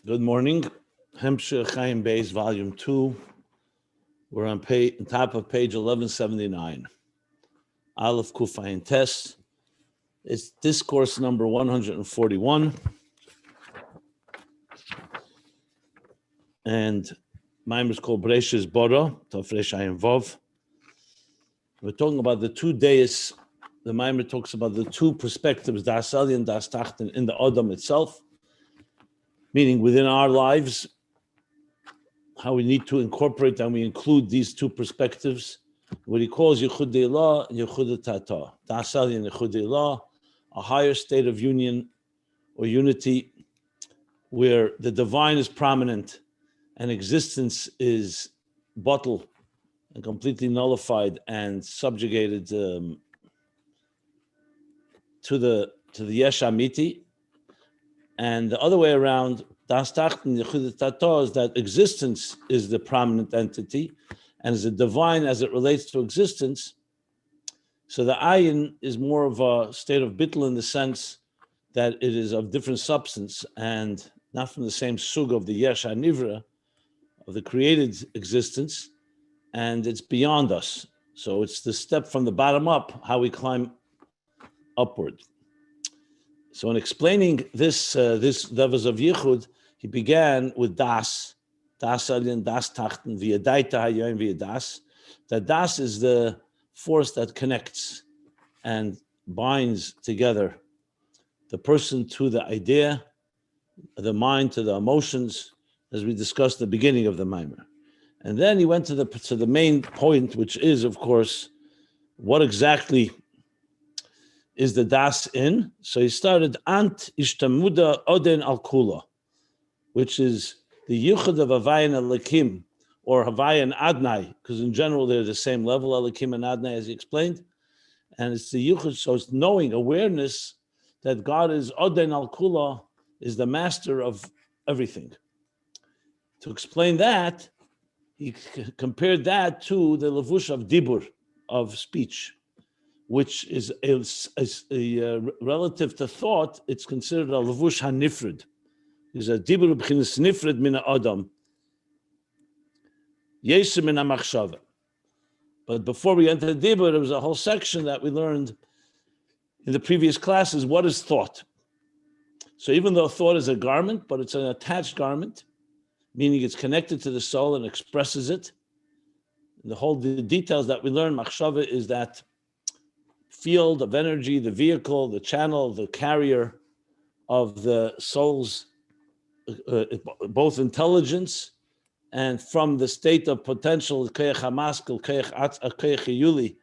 Good morning. Hemshire Chaim Beis, Volume 2. We're on top of page 1179. Aleph Kuf Ayin Tes. It's discourse number 141. And mine is called Breishis Bora, Tafresh Ayin Vov. We're talking about the two days. The Maimer talks about the two perspectives, Das Ayin and Das Tachten, in the Adam itself, meaning within our lives, how we need to incorporate and we include these two perspectives, what he calls Yichud Elah and Yichud Tata. Das Ayin and Yichud Elah, a higher state of union or unity where the divine is prominent and existence is bottled and completely nullified and subjugated to the Yesh Amiti. And the other way around, Das Tachten, Yichud Tata, is that existence is the prominent entity and is a divine as it relates to existence. So the Ayin is more of a state of bittul in the sense that it is of different substance and not from the same sug of the Yesh HaNivra, of the created existence, and it's beyond us. So it's the step from the bottom up, how we climb upward. So in explaining this levels of Yichud, he began with Das Ayin, Das Tachten, via Daita Hayoim, via Das. That Das is the force that connects and binds together the person to the idea, the mind to the emotions, as we discussed at the beginning of the Maimer. And then he went to the main point, which is, of course, what exactly is the Das in? So he started Ant Ishtamuda Oden Al Kula, which is the Yuchad of Havayin Elikim, or Havayin Adnai, because in general they're the same level, Elikim and Adnai, as he explained. And it's the Yuchad, so it's knowing, awareness that God is Oden Al Kula, is the master of everything. To explain that, he compared that to the levush of dibur, of speech, which is a relative to thought. It's considered a levush hanifred. It's a dibur b'chinas nifred min ha'adam, yesem min ha'machshava. But before we enter the dibur, there was a whole section that we learned in the previous classes. What is thought? So even though thought is a garment, but it's an attached garment, meaning it's connected to the soul and expresses it. The details that we learn, machshava, is that field of energy, the vehicle, the channel, the carrier of the soul's both intelligence and from the state of potential, koyach hamaskil, koyach yuli,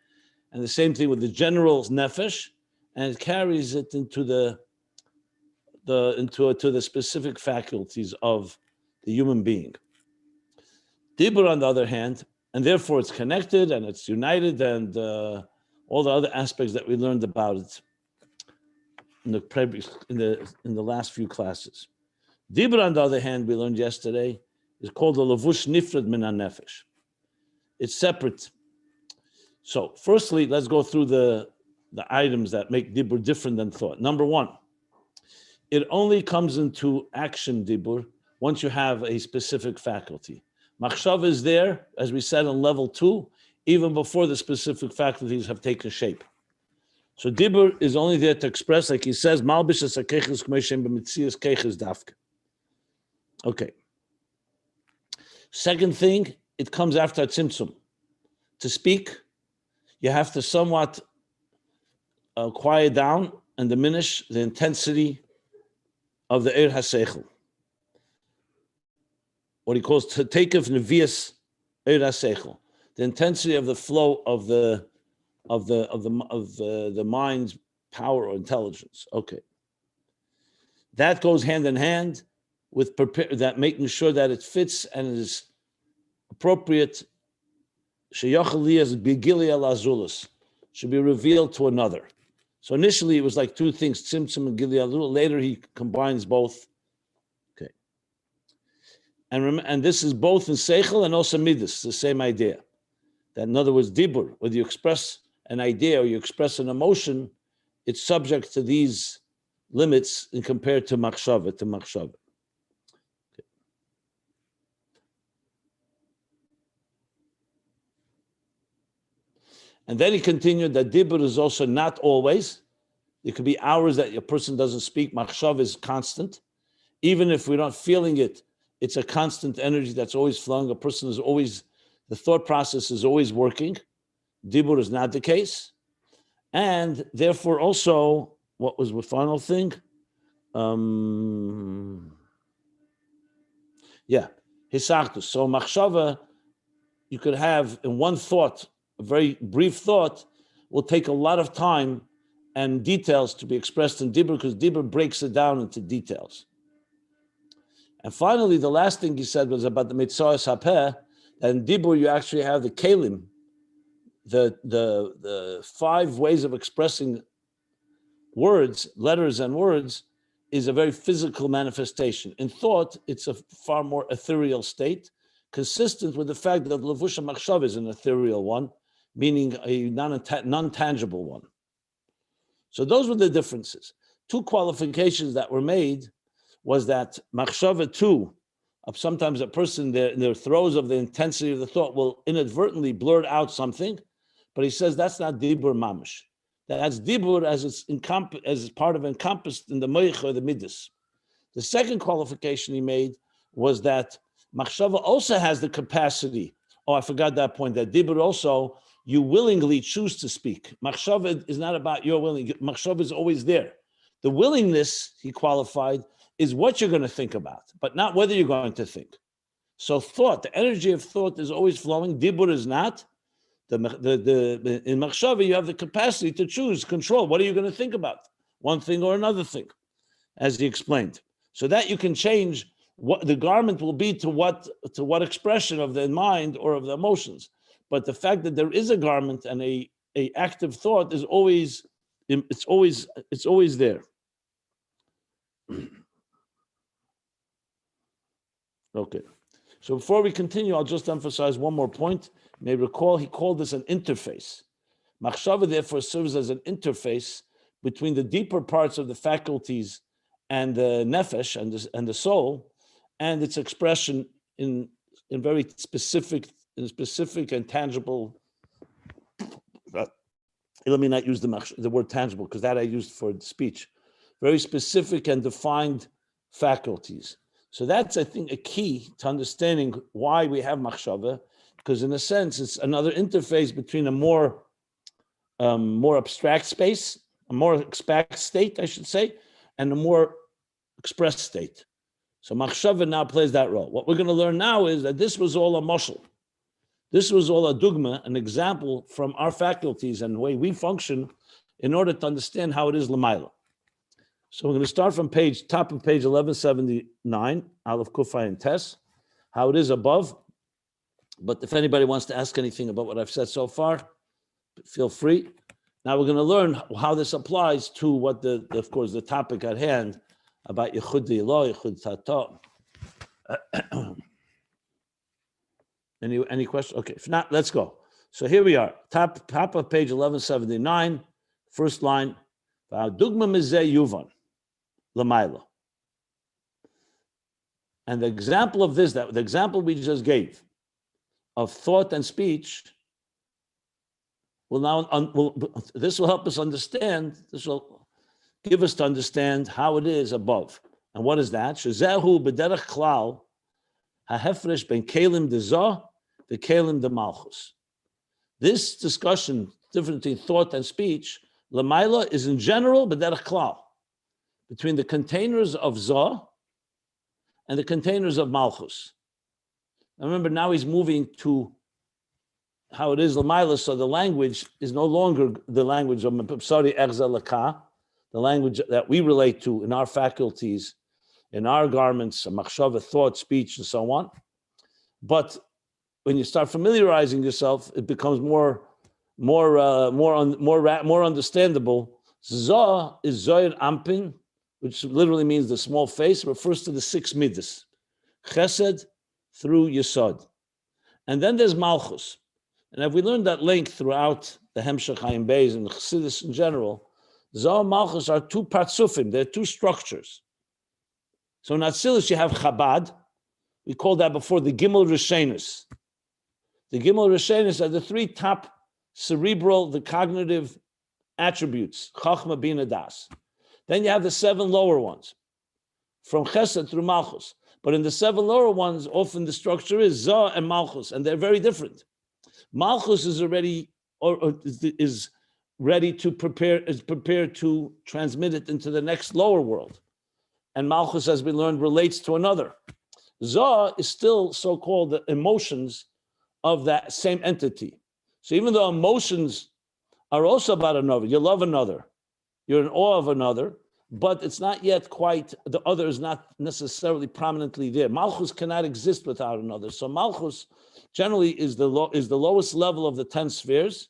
and the same thing with the general nefesh, and it carries it into the specific faculties of the human being. Dibur, on the other hand, and therefore it's connected and it's united and all the other aspects that we learned about it in the last few classes. Dibur, on the other hand, we learned yesterday, is called the levush nifred min hanefesh. It's separate. So, firstly, let's go through the items that make dibur different than thought. Number one, it only comes into action, dibur, once you have a specific faculty. Machshava is there, as we said on level 2, even before the specific faculties have taken shape. So dibur is only there to express, like he says, malbish es hakeches k'meishem b'mitzias keches dafke. Okay. Second thing, it comes after tzimtzum. To speak, you have to somewhat quiet down and diminish the intensity of the eir haseichel. What he calls takev nevias eir haseichel, the intensity of the flow of the mind's power or intelligence. Okay, that goes hand in hand with making sure that it fits and is appropriate. Sheyachal liyas bigili al azulas, should be revealed to another. So initially it was like two things, tzimtzum and gili al azulas. Later he combines both. Okay, and this is both in seichel and also midas, the same idea. That in other words, dibur, whether you express an idea or you express an emotion, it's subject to these limits and compared to machshava, And then he continued that dibur is also not always. There could be hours that a person doesn't speak. Machshav is constant. Even if we're not feeling it, it's a constant energy that's always flowing. A person is always, the thought process is always working. Dibur is not the case. And therefore also, what was the final thing? Hisartus. So machshava, you could have in one thought, a very brief thought, will take a lot of time and details to be expressed in dibur, because dibur breaks it down into details. And finally, the last thing he said was about the mitzvahs hapeh. And in dibur, you actually have the kelim, the 5 ways of expressing words, letters and words, is a very physical manifestation. In thought, it's a far more ethereal state, consistent with the fact that levush machshav is an ethereal one, meaning a non-tangible one. So those were the differences. 2 qualifications that were made was that machshava too, sometimes a person in their throes of the intensity of the thought will inadvertently blurt out something, but he says that's not dibur mamish. That's dibur as part of encompassed in the moich or the midas. The second qualification he made was that machshava also has the capacity. Oh, I forgot that point. That dibur also, you willingly choose to speak. Machshava is not about your willing. Machshava is always there. The willingness, he qualified, is what you're going to think about, but not whether you're going to think. So thought, the energy of thought is always flowing. Dibur is not. In machshava, you have the capacity to choose, control. What are you going to think about? One thing or another thing, as he explained. So that you can change what the garment will be to what expression of the mind or of the emotions. But the fact that there is a garment and a active thought is always there. Okay. So before we continue, I'll just emphasize one more point. You may recall he called this an interface. Machshava therefore serves as an interface between the deeper parts of the faculties and the nefesh and the soul, and its expression in very specific and tangible. Let me not use the word tangible, because that I used for speech. Very specific and defined faculties. So that's, I think, a key to understanding why we have machshava, because in a sense, it's another interface between a more abstract space, a more abstract state, I should say, and a more expressed state. So machshava now plays that role. What we're going to learn now is that this was all a mashal. This was all a dugma, an example from our faculties and the way we function in order to understand how it is l'mayla. So we're going to start from top of page 1179, Aleph Kufay and Tes, how it is above. But if anybody wants to ask anything about what I've said so far, feel free. Now we're going to learn how this applies to what of course, the topic at hand about Yichud Ilah, Yichud Tato. Any questions? Okay, if not, let's go. So here we are, top of page 1179, first line. Dugma mizeh yuvan l'mayla. And the example of this, the example we just gave of thought and speech, this will help us understand. This will give us to understand how it is above. And what is that? Shezehu b'derech klal hahefresh ben kelim dezah the kelim de Malchus. This discussion, difference between thought and speech, l'mayla, is in general b'derech klal, between the containers of Zah and the containers of Malchus. Now remember, now he's moving to how it is l'mayla, so the language is no longer the language of Psari Erza Laka, the language that we relate to in our faculties, in our garments, machshava, thought, speech, and so on. But when you start familiarizing yourself, it becomes more understandable. Zah is Zoyer Ampin, which literally means the small face, refers to the 6 midas, Chesed through Yesod. And then there's Malchus. And if we learned that link throughout the Hemshech Ayin Beis and the Chassidus in general, Zah and Malchus are 2 partsufim, they're 2 structures. So in Atzilus you have Chabad, we called that before the Gimel Rishenus. The Gimel Rishenus are the 3 top cerebral, the cognitive attributes, Chachma, Bina, Das. Then you have the 7 lower ones, from Chesed through Malchus. But in the 7 lower ones, often the structure is Zah and Malchus, and they're very different. Malchus is already, is ready to prepare, is prepared to transmit it into the next lower world. And Malchus, as we learned, relates to another. Zah is still so-called the emotions of that same entity. So even though emotions are also about another, you love another, you're in awe of another, but it's not yet quite, the other is not necessarily prominently there. Malchus cannot exist without another. So Malchus generally is the lowest level of the 10 spheres,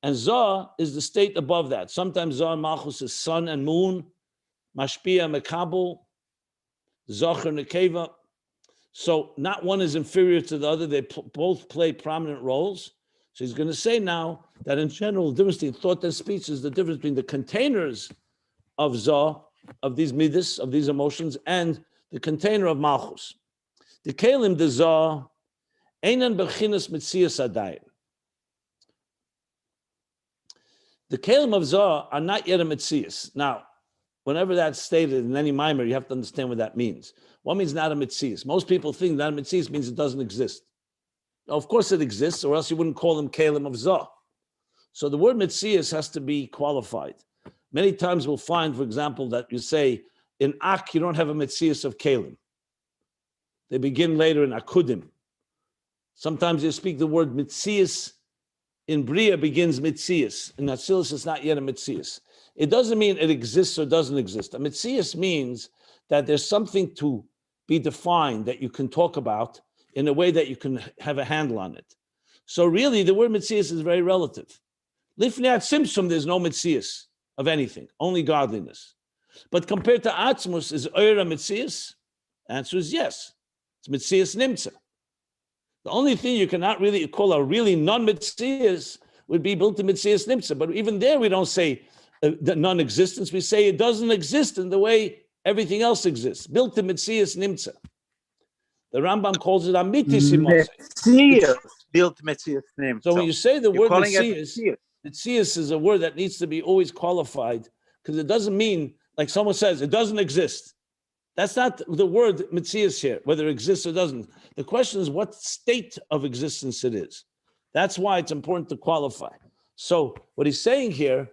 and Zah is the state above that. Sometimes Zah and Malchus is sun and moon, Mashpia, Mekabel, Zocher, Nekeva. So not one is inferior to the other. They both play prominent roles. So he's going to say now that in general, the difference between thought and speech is the difference between the containers of Zah, of these midas, of these emotions, and the container of Malchus. The Kelim de Zah, Einan Bechinas Mitzias Adayin. The Kelim of Zah are not yet a Mitzias. Now, whenever that's stated in any mimer, you have to understand what that means. What means not a Mitzias? Most people think not a Mitzias means it doesn't exist. Now, of course it exists, or else you wouldn't call them Kelim of Zah. So the word Mitzias has to be qualified. Many times we'll find, for example, that you say, in Ak, you don't have a Mitzias of Kelim. They begin later in Akudim. Sometimes you speak the word Mitzias. In Bria begins Mitzias. In Atzilus, it's not yet a Mitzias. It doesn't mean it exists or doesn't exist. A Mitzias means that there's something to be defined that you can talk about in a way that you can have a handle on it. So really, the word Mitzias is very relative. Lifnei Simsum, there's no Mitzias of anything, only godliness. But compared to Atzmus, is Eira Mitzias? The answer is yes. It's Mitzias Nimtza. The only thing you cannot really call a really non-Mitzias would be built to Mitzias Nimtza. But even there, we don't say the non-existence. We say it doesn't exist in the way everything else exists. Built to Mitzias Nimtza. The Rambam calls it Amiti Simose. Mitzias, built Mitzias Nimtza. So when you say the word Mitzias, Mitzias is a word that needs to be always qualified, because it doesn't mean, like someone says, it doesn't exist. That's not the word Mitzias here, whether it exists or doesn't. The question is what state of existence it is. That's why it's important to qualify. So what he's saying here,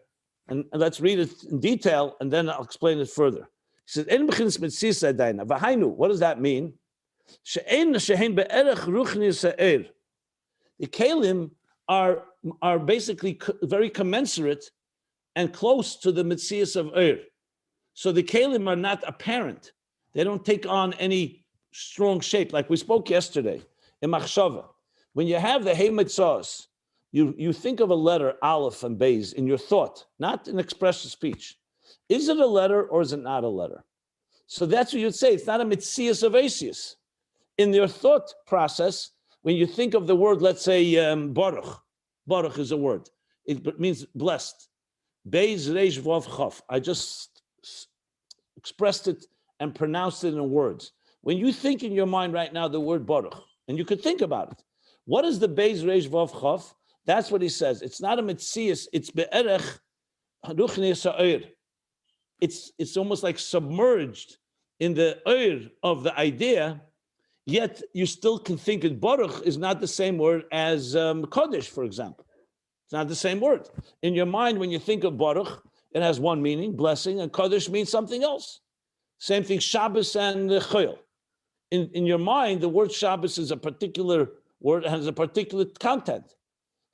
and let's read it in detail, and then I'll explain it further. He says, what does that mean? The Kelim are basically very commensurate and close to the Mitzias of So the Kelim are not apparent. They don't take on any strong shape. Like we spoke yesterday in Machshava. When you have the Hey Mitzvahs, you think of a letter, Aleph and Beis, in your thought, not in expressive speech. Is it a letter or is it not a letter? So that's what you'd say. It's not a Mitzias of Asius. In your thought process, when you think of the word, let's say Baruch. Baruch is a word. It means blessed. Beis, Reish, Vav, Chav. I just expressed it and pronounced it in words. When you think in your mind right now the word Baruch, and you could think about it, what is the Beis, Reish, Vav, Chav? That's what he says. It's not a Mitzias, it's Be'erech, Ruchni Sa'ir. It's almost like submerged in the Eir of the idea, yet you still can think that Baruch is not the same word as Kodesh, for example. It's not the same word. In your mind, when you think of Baruch, it has one meaning, blessing, and Kodesh means something else. Same thing, Shabbos and Chayil. In your mind, the word Shabbos is a particular word, it has a particular content.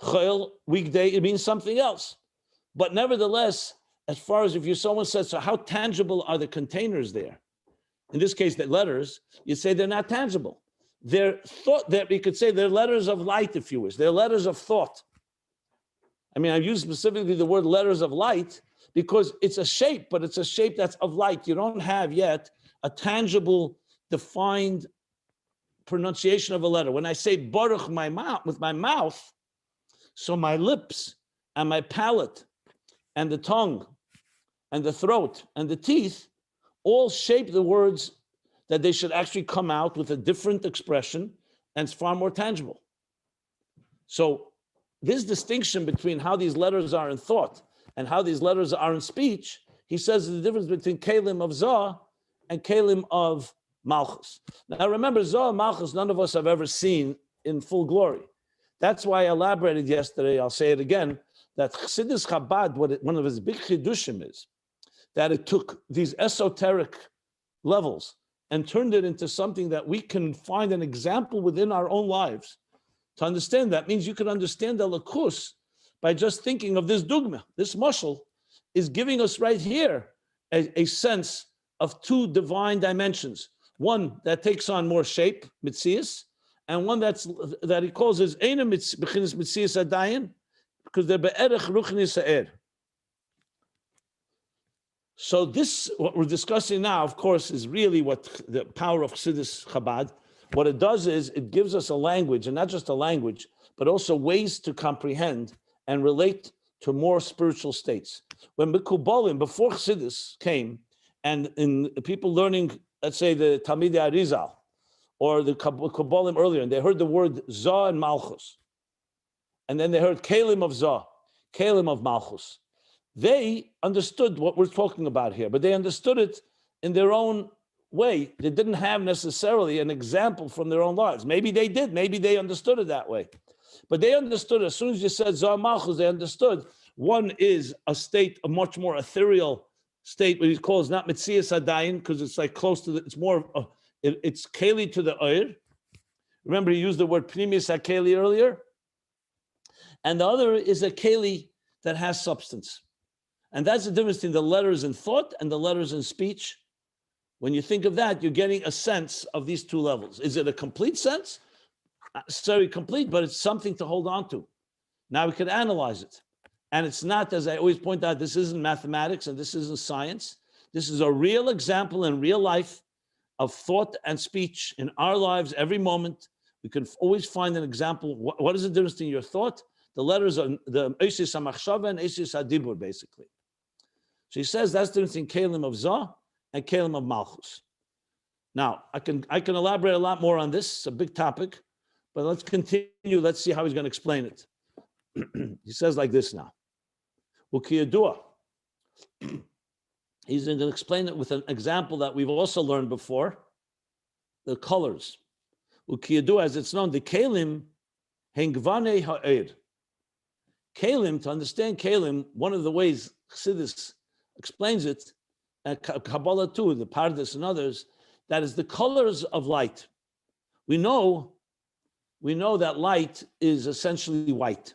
Chayil, weekday, it means something else. But nevertheless, as far as if someone says, so how tangible are the containers there? In this case, the letters, you say they're not tangible. They're thought, that you could say they're letters of light, if you wish. They're letters of thought. I mean, I've used specifically the word letters of light because it's a shape, but it's a shape that's of light. You don't have yet a tangible, defined pronunciation of a letter. When I say Baruch with my mouth, so my lips and my palate and the tongue and the throat and the teeth all shape the words that they should actually come out with a different expression, and it's far more tangible. So this distinction between how these letters are in thought and how these letters are in speech, he says the difference between Kalim of Zah and Kalim of Malchus. Now remember, Zah and Malchus, none of us have ever seen in full glory. That's why I elaborated yesterday, I'll say it again, that Chassidus Chabad, one of his big chidushim is, that it took these esoteric levels and turned it into something that we can find an example within our own lives. To understand that means you can understand the lakus by just thinking of this dugma. This mashal is giving us right here a sense of two divine dimensions. One that takes on more shape, mitzias, and one that he calls as Eina Bechinas Mitzias Adayin, because they're be'erech ruchni sa'er. So this, what we're discussing now, of course, is really what the power of Chassidus Chabad. What it does is it gives us a language, and not just a language, but also ways to comprehend and relate to more spiritual states. When Mekubalim, before Chassidus came, and in people learning, let's say the Talmidei Arizal, or the Kabbalim earlier, and they heard the word Zah and Malchus, and then they heard Kalim of Zah, Kalim of Malchus. They understood what we're talking about here, but they understood it in their own way. They didn't have necessarily an example from their own lives. Maybe they did, maybe they understood it that way. But they understood, as soon as you said Zah Malchus, they understood one is a state, a much more ethereal state, what he calls not Mitzias Adayin, because it's like close to it's more, it's Keli to the Oir. Remember, he used the word Pnimius HaKeli earlier. And the other is a Keli that has substance. And that's the difference between the letters in thought and the letters in speech. When you think of that, you're getting a sense of these two levels. Is it a complete sense? Not necessarily complete, but it's something to hold on to. Now we can analyze it. And it's not, as I always point out, this isn't mathematics and this isn't science. This is a real example in real life of thought and speech in our lives every moment. We can always find an example. What is the difference between your thought? The letters are the Eisis HaMachshava and Eisis HaDibur, basically. So he says that's the difference in Kalim of Zah and Kalim of Malchus. Now, I can elaborate a lot more on this. It's a big topic, but let's continue. Let's see how he's going to explain it. He says like this now. Ukiyadua. He's going to explain it with an example that we've also learned before, the colors. Ukiyadua, as it's known, the Kalim hengvane ha'ed. Kalim, to understand Kalim, one of the ways Chassidus explains it, and Kabbalah too, the Pardes and others, that is the colors of light. We know that light is essentially white.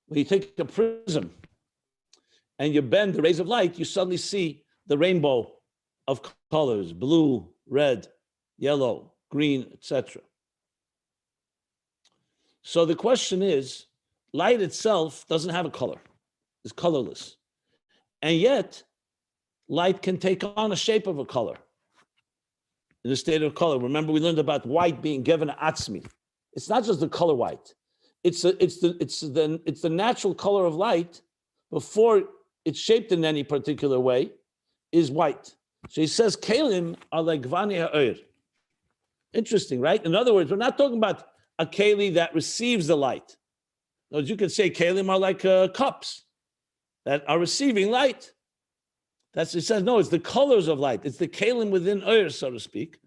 When you take a prism and you bend the rays of light, you suddenly see the rainbow of colors: blue, red, yellow, green, etc. So the question is, light itself doesn't have a color. It's colorless. And yet, light can take on a shape of a color in a state of color. Remember, we learned about white being given an atzmi. It's not just the color white. It's the natural color of light before it's shaped in any particular way is white. So he says, Kalim are like Gvani ha'oir. Interesting, right? In other words, we're not talking about a Keli that receives the light. No, you could say Kalim are like cups that are receiving light. That's, he says, no, it's the colors of light. It's the Kalim within Oir, so to speak.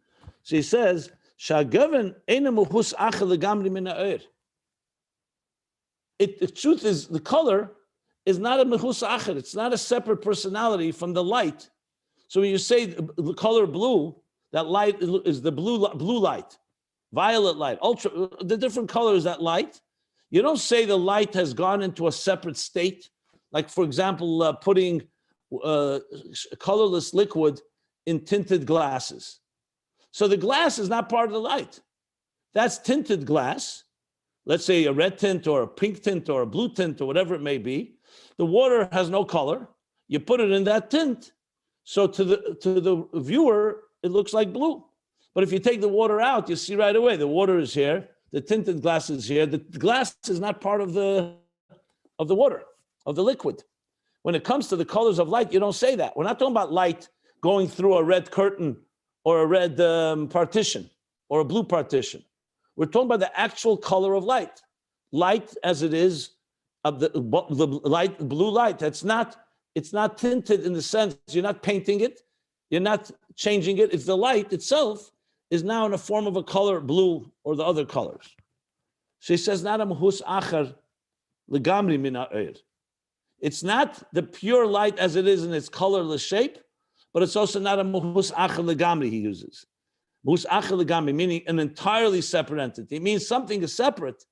So he says, Shagavan eina muhus achel legamri min ha'oir. The truth is, the color is not a mechus acher. It's not a separate personality from the light. So when you say the color blue, that light is the blue light, violet light, ultra, the different colors that light. You don't say the light has gone into a separate state. Like, for example, putting colorless liquid in tinted glasses. So the glass is not part of the light. That's tinted glass. Let's say a red tint or a pink tint or a blue tint or whatever it may be. The water has no color. You put it in that tint. So to the viewer, it looks like blue. But if you take the water out, you see right away the water is here, the tinted glass is here. The glass is not part of the water, of the liquid. When it comes to the colors of light, you don't say that. We're not talking about light going through a red curtain or a red partition or a blue partition. We're talking about the actual color of light. light as it is of the light, blue light. It's not tinted in the sense you're not painting it, you're not changing it. It's the light itself is now in a form of a color, blue or the other colors. She says, not a mahus achar legamri min ha'or. It's not the pure light as it is in its colorless shape, but it's also not a mahus achar legamri he uses. Mahus achar legamri, meaning an entirely separate entity. It means something is separate,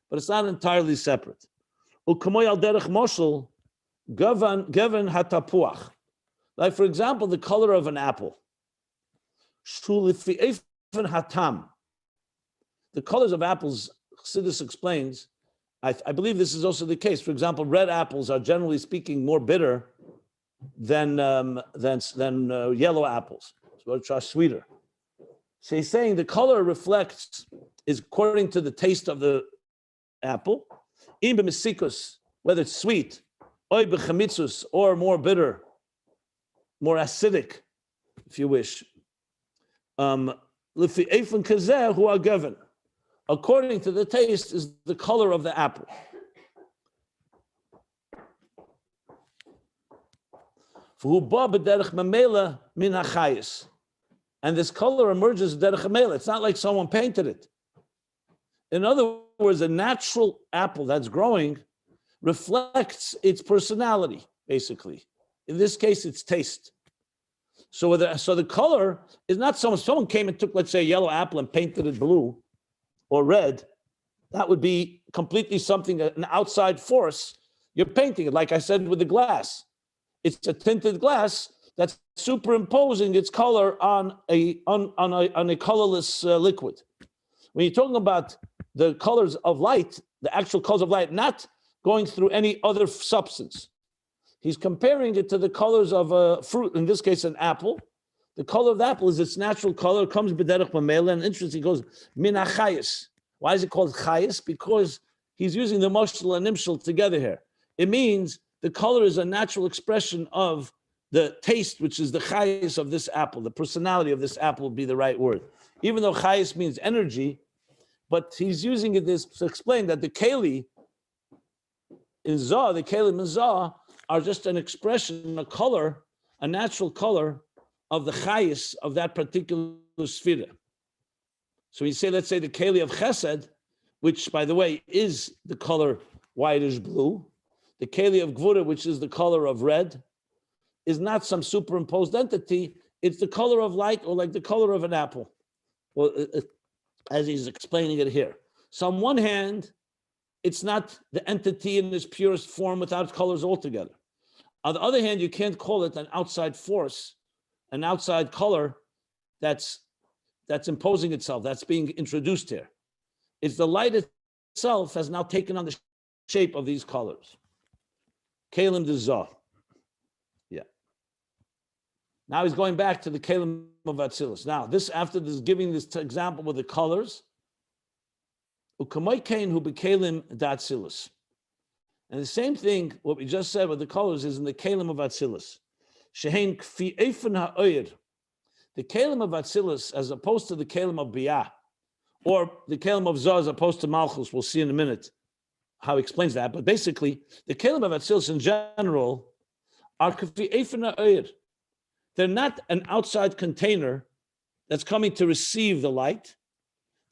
but it's not entirely separate. U'kamoy al derech moshel, gavan hatapuach. Like, for example, the color of an apple. Shulifi efen hatam. The colors of apples, Chassidus explains, I believe this is also the case. For example, red apples are generally speaking more bitter than yellow apples, which are sweeter. So he's saying the color reflects, is according to the taste of the apple, whether it's sweet, or more bitter, more acidic, if you wish. According to the taste is the color of the apple. And this color emerges derech hamela. It's not like someone painted it. In other words, a natural apple that's growing reflects its personality, basically. In this case, its taste. So the color is not someone came and took, let's say, a yellow apple and painted it blue or red. That would be completely something, an outside force. You're painting it, like I said, with the glass. It's a tinted glass that's superimposing its color on a colorless liquid. When you're talking about the colors of light, the actual colors of light, not going through any other substance. He's comparing it to the colors of a fruit, in this case, an apple. The color of the apple is its natural color. It comes b'derech mamela, and interesting, he goes, min ha'chayis. Why is it called chayis? Because he's using the moshel and nimshel together here. It means the color is a natural expression of the taste, which is the chayis of this apple. The personality of this apple would be the right word. Even though chayis means energy, but he's using it to explain that the keli in Zah, the kelim in Zah, are just an expression, a color, a natural color of the chayis of that particular sphere. So you say, let's say the keli of chesed, which, by the way, is the color whitish blue. The keli of gvura, which is the color of red, is not some superimposed entity. It's the color of light, or like the color of an apple, well, as he's explaining it here. So on one hand, it's not the entity in its purest form without colors altogether. On the other hand, you can't call it an outside force, an outside color that's imposing itself, that's being introduced here. It's the light itself has now taken on the shape of these colors. Kalim de Zah. Yeah. Now he's going back to the Kalim of Atzilus. Now, after giving this example with the colors, Ukamai Kain who bekalim Datzilus. And the same thing, what we just said with the colors, is in the Kalim of Atzilus. Shehein kfi efen ha'oyer. The Kalim of Atzilus, as opposed to the Kalim of Biyah, or the Kalim of Zah as opposed to Malchus, we'll see in a minute how he explains that. But basically, the Kalim of Atzilus in general are kfi efen ha'oyer. They're not an outside container that's coming to receive the light.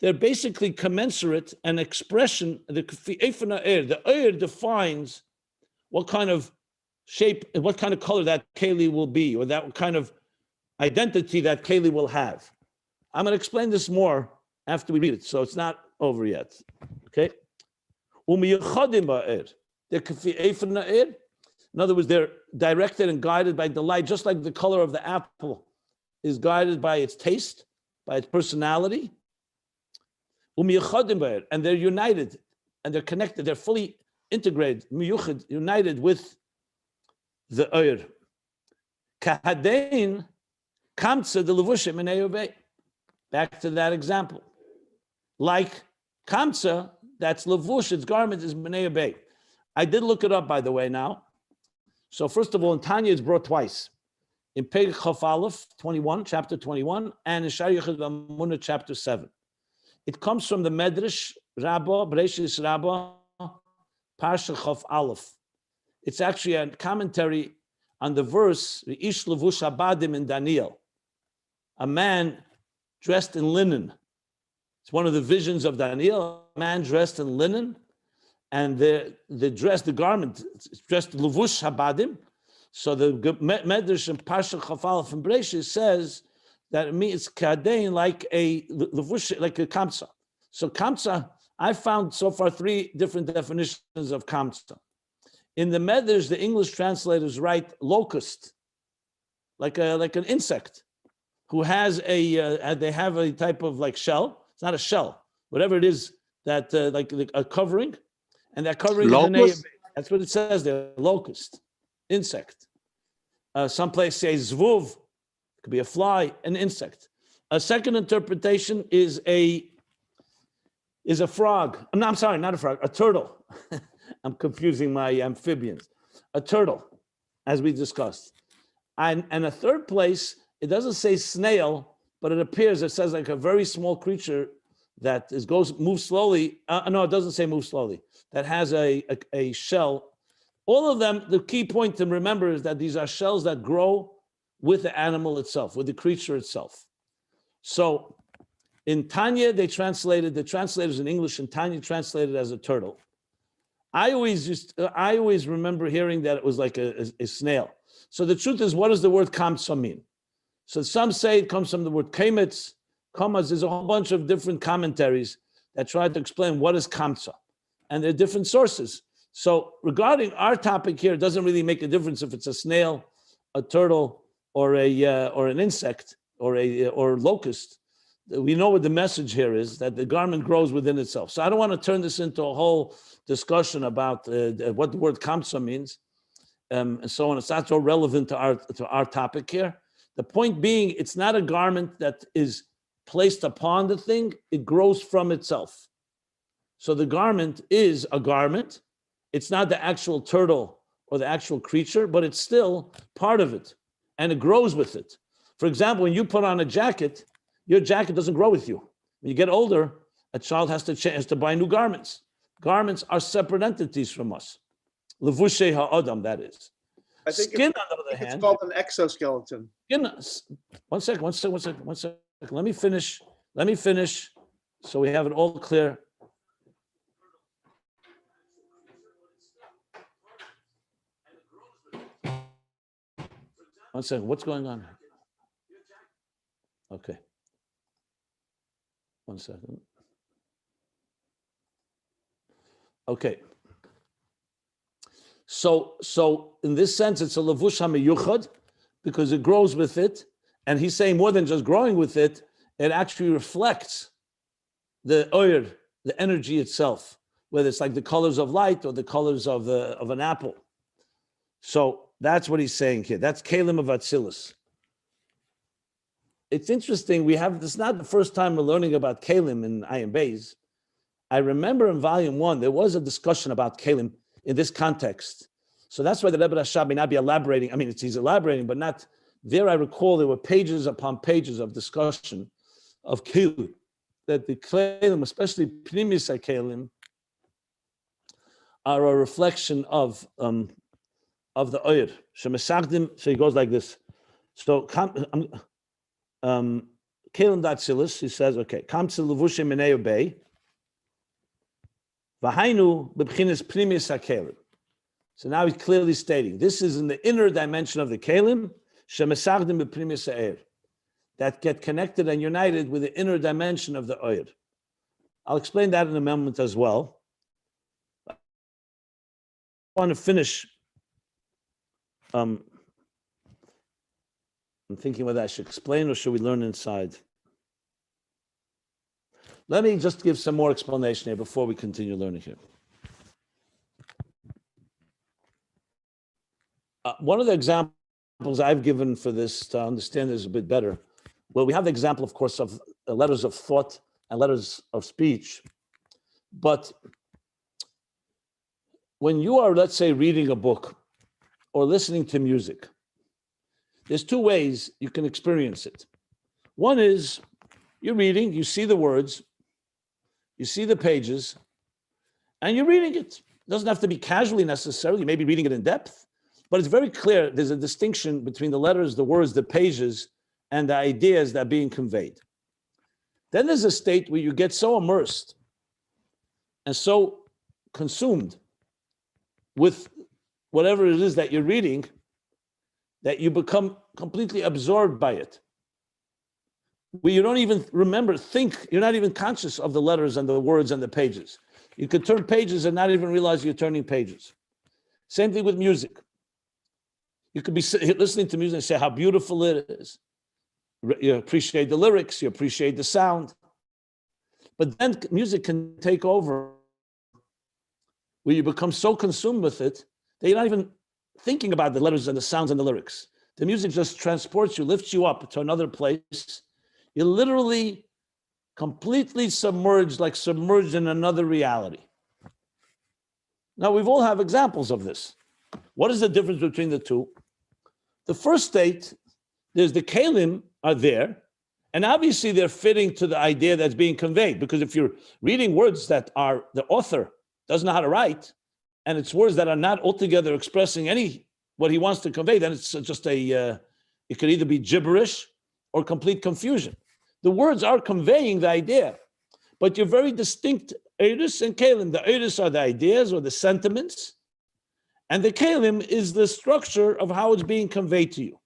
They're basically commensurate, an expression. The Oyer defines what kind of shape, what kind of color that keli will be, or that kind of identity that keli will have. I'm going to explain this more after we read it, so it's not over yet. Okay? In other words, they're directed and guided by the light, just like the color of the apple is guided by its taste, by its personality. And they're united, and they're connected, they're fully integrated, united with the Oyer. Back to that example. Like kamsa, that's levush, its garment is B'nai Obey. I did look it up, by the way, now. So first of all, in Tanya, it's brought twice. In Peg Chaf Aleph 21, chapter 21, and in Shari Yechid V'Amunah, chapter 7. It comes from the Medrash Rabbah, Bereshis Rabbah, Parsha Chof Aleph. It's actually a commentary on the verse, Ish Levush Abadim in Daniel. A man dressed in linen. It's one of the visions of Daniel, a man dressed in linen, and the garment, it's dressed Levush Habadim. So the Medrash in Parsha Chof Aleph from Beis says that it means kadein like a levush, like a kamsa. So kamsa, I found so far 3 different definitions of kamsa. In the Medrash, the English translators write locust, like an insect, who has they have a type of like shell. It's not a shell, whatever it is that like a covering, and that covering Locust? is that's what it says there. Locust, insect. Someplace says zvuv, it could be a fly, an insect. A second interpretation is a frog. No, I'm sorry, not a frog, a turtle. I'm confusing my amphibians. A turtle, as we discussed. And a third place, it doesn't say snail, but it appears, it says like a very small creature that moves slowly. No, it doesn't say move slowly. That has a shell. All of them, the key point to remember is that these are shells that grow with the animal itself, with the creature itself. So in Tanya, the translators in English in Tanya translated as a turtle. I always remember hearing that it was like a snail. So the truth is, what does the word kamsa mean? So some say it comes from the word kametz, kamas. There's a whole bunch of different commentaries that try to explain what is kamsa. And there are different sources. So regarding our topic here, it doesn't really make a difference if it's a snail, a turtle, or an insect, or locust. We know what the message here is, that the garment grows within itself. So I don't want to turn this into a whole discussion about what the word kamsa means, and so on. It's not so relevant to our topic here. The point being, it's not a garment that is placed upon the thing, it grows from itself. So the garment is a garment. It's not the actual turtle or the actual creature, but it's still part of it, and it grows with it. For example, when you put on a jacket, your jacket doesn't grow with you. When you get older, a child has to buy new garments. Garments are separate entities from us. Levushe ha'adam, that is. I think Skin, on the other hand, it's called an exoskeleton. skin, one second. Let me finish so we have it all clear. One second, what's going on? Okay. 1 second. Okay. So in this sense, it's a levush hamiyuchad because it grows with it, and he's saying more than just growing with it, it actually reflects the oyer, the energy itself, whether it's like the colors of light or the colors of an apple. So that's what he's saying here. That's Kalim of Atzilus. It's interesting. This is not the first time we're learning about Kalim in Ayin Beis. I remember in volume 1, there was a discussion about Kalim in this context. So that's why the Rebbe Rashab may not be elaborating. I mean, he's elaborating, but not there. I recall there were pages upon pages of discussion of Kalim, that the Kalim, especially Pnimis Kalim, are a reflection of the Oyer. So he goes like this. So Kalim Datsilis, he says, okay, Kamtsil Levushe Menei Obey. V'hainu b'bchinis Pnimis HaKelim. So now he's clearly stating, this is in the inner dimension of the Kalim, Shemesagdim b'Pnimis HaEir, that get connected and united with the inner dimension of the Oyer. I'll explain that in a moment as well. I want to finish. I'm thinking whether I should explain or should we learn inside. Let me just give some more explanation here before we continue learning here. One of the examples I've given for this to understand this a bit better, well, we have the example, of course, of letters of thought and letters of speech. But when you are, let's say, reading a book or listening to music, there's 2 ways you can experience it. One is you're reading, you see the words, you see the pages, and you're reading it. It doesn't have to be casually necessarily. You may be reading it in depth, but it's very clear there's a distinction between the letters, the words, the pages, and the ideas that are being conveyed. Then there's a state where you get so immersed and so consumed with whatever it is that you're reading that you become completely absorbed by it, where you don't even think, you're not even conscious of the letters and the words and the pages. You could turn pages and not even realize you're turning pages. Same thing with music. You could be listening to music and say how beautiful it is. You appreciate the lyrics, you appreciate the sound. But then music can take over, where you become so consumed with it that you're not even thinking about the letters and the sounds and the lyrics. The music just transports you, lifts you up to another place. You're literally completely submerged, like submerged in another reality. Now, we've all have examples of this. What is the difference between the two? The first state, there's the kalim are there, and obviously they're fitting to the idea that's being conveyed, because if you're reading words that are the author doesn't know how to write, and it's words that are not altogether expressing what he wants to convey, then it's just it could either be gibberish or complete confusion. The words are conveying the idea, but you're very distinct eidus and kalim. The eidus are the ideas or the sentiments, and the kalim is the structure of how it's being conveyed to you.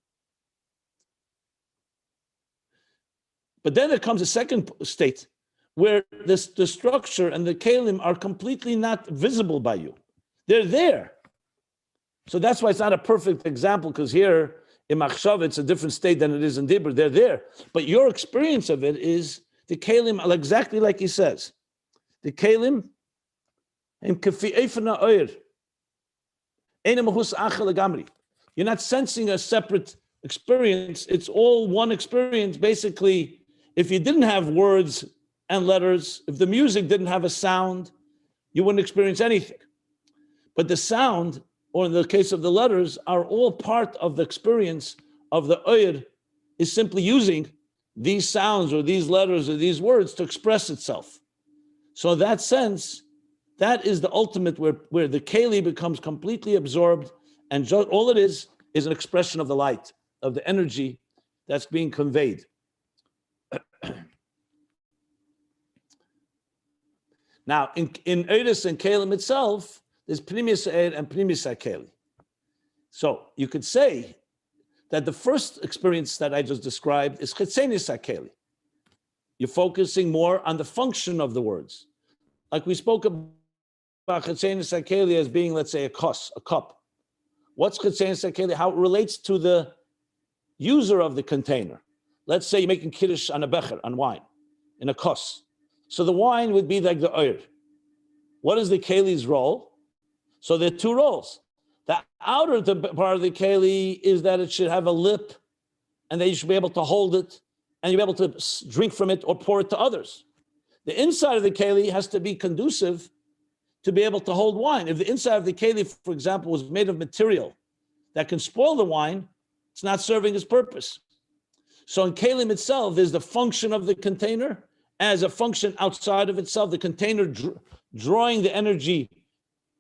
But then there comes a second state where the structure and the kalim are completely not visible by you. They're there. So that's why it's not a perfect example, because here in Machshav, it's a different state than it is in Dibur. They're there. But your experience of it is the kalim, exactly like he says. The kalim, you're not sensing a separate experience. It's all one experience. Basically, if you didn't have words and letters, if the music didn't have a sound, you wouldn't experience anything. But the sound, or in the case of the letters, are all part of the experience of the Oyr, is simply using these sounds or these letters or these words to express itself. So in that sense, that is the ultimate where the Keli becomes completely absorbed, and all it is an expression of the light, of the energy that's being conveyed. Now, in Eidus and Kelim itself, there's Pnimis Eid and Pnimis HaKeli. So you could say that the first experience that I just described is Chetzenis HaKeli. You're focusing more on the function of the words. Like we spoke about Chetzenis HaKeli as being, let's say, a cup. What's Chetzenis HaKeli? How it relates to the user of the container. Let's say you're making kiddush on a becher, on wine, in a kos. So the wine would be like the oir. What is the keli's role? So there are two roles. The outer part of the keli is that it should have a lip, and that you should be able to hold it, and you'll be able to drink from it or pour it to others. The inside of the keli has to be conducive to be able to hold wine. If the inside of the keli, for example, was made of material that can spoil the wine, it's not serving its purpose. So in kelim itself, there's the function of the container as a function outside of itself, the container drawing the energy